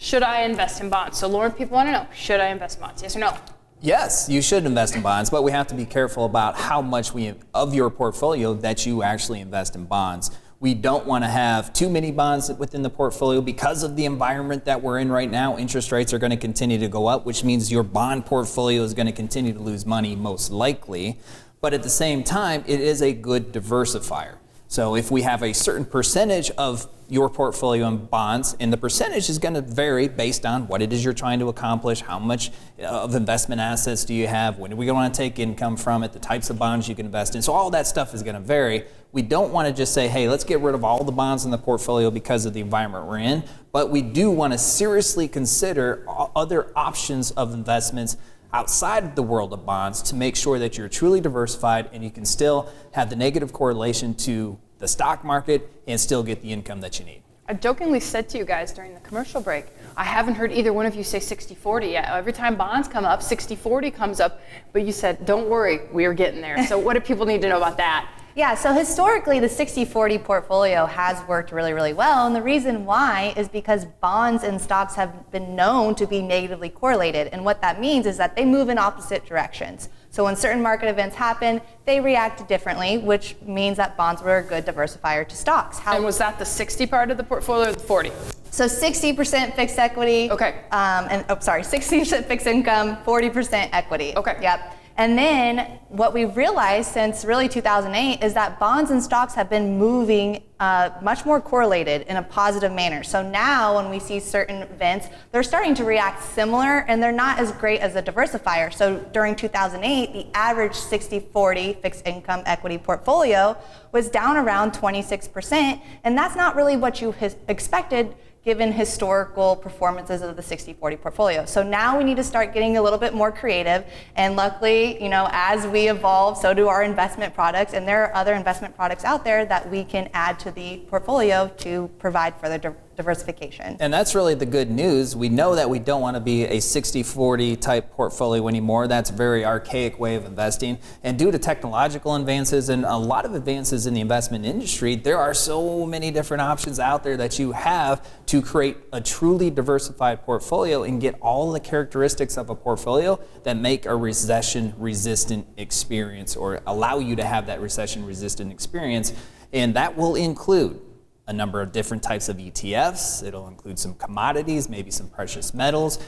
should I invest in bonds? So Loren, people want to know, should I invest in bonds? Yes or no? Yes, you should invest in bonds, but we have to be careful about how much of your portfolio that you actually invest in bonds. We don't want to have too many bonds within the portfolio because of the environment that we're in right now. Interest rates are going to continue to go up, which means your bond portfolio is going to continue to lose money most likely. But at the same time, it is a good diversifier. So if we have a certain percentage of your portfolio in bonds, and the percentage is going to vary based on what it is you're trying to accomplish, how much of investment assets do you have, when do we want to take income from it, the types of bonds you can invest in. So all that stuff is going to vary. We don't want to just say, hey, let's get rid of all the bonds in the portfolio because of the environment we're in, but we do want to seriously consider other options of investments outside of the world of bonds to make sure that you're truly diversified and you can still have the negative correlation to the stock market and still get the income that you need. I jokingly said to you guys during the commercial break, I haven't heard either one of you say 60-40 yet. Every time bonds come up, 60-40 comes up, but you said, don't worry, we are getting there. So what do people need to know about that? Yeah, so historically the 60-40 portfolio has worked really, really well, and the reason why is because bonds and stocks have been known to be negatively correlated, and what that means is that they move in opposite directions. So when certain market events happen, they react differently, which means that bonds were a good diversifier to stocks. And was that the 60 part of the portfolio or the 40? So 60% fixed equity, 60% fixed income, 40% equity. Okay. Yep. And then what we've realized since really 2008 is that bonds and stocks have been moving much more correlated in a positive manner. So now when we see certain events, they're starting to react similar and they're not as great as a diversifier. So during 2008, the average 60-40 fixed income equity portfolio was down around 26%. And that's not really what you expected given historical performances of the 60-40 portfolio. So now we need to start getting a little bit more creative, and luckily, as we evolve, so do our investment products, and there are other investment products out there that we can add to the portfolio to provide further diversification. And that's really the good news. We know that we don't want to be a 60-40 type portfolio anymore. That's a very archaic way of investing. And due to technological advances and a lot of advances in the investment industry, there are so many different options out there that you have to create a truly diversified portfolio and get all the characteristics of a portfolio that make a recession-resistant experience or allow you to have that recession-resistant experience. And that will include a number of different types of ETFs. It'll include some commodities, maybe some precious metals,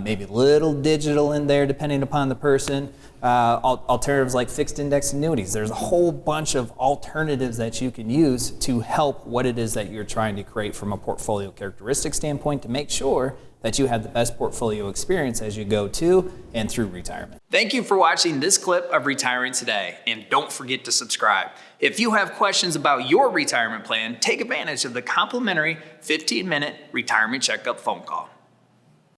maybe a little digital in there depending upon the person. Alternatives like fixed index annuities. There's a whole bunch of alternatives that you can use to help what it is that you're trying to create from a portfolio characteristic standpoint to make sure that you have the best portfolio experience as you go to and through retirement. Thank you for watching this clip of Retiring Today, and don't forget to subscribe. If you have questions about your retirement plan, take advantage of the complimentary 15-minute retirement checkup phone call.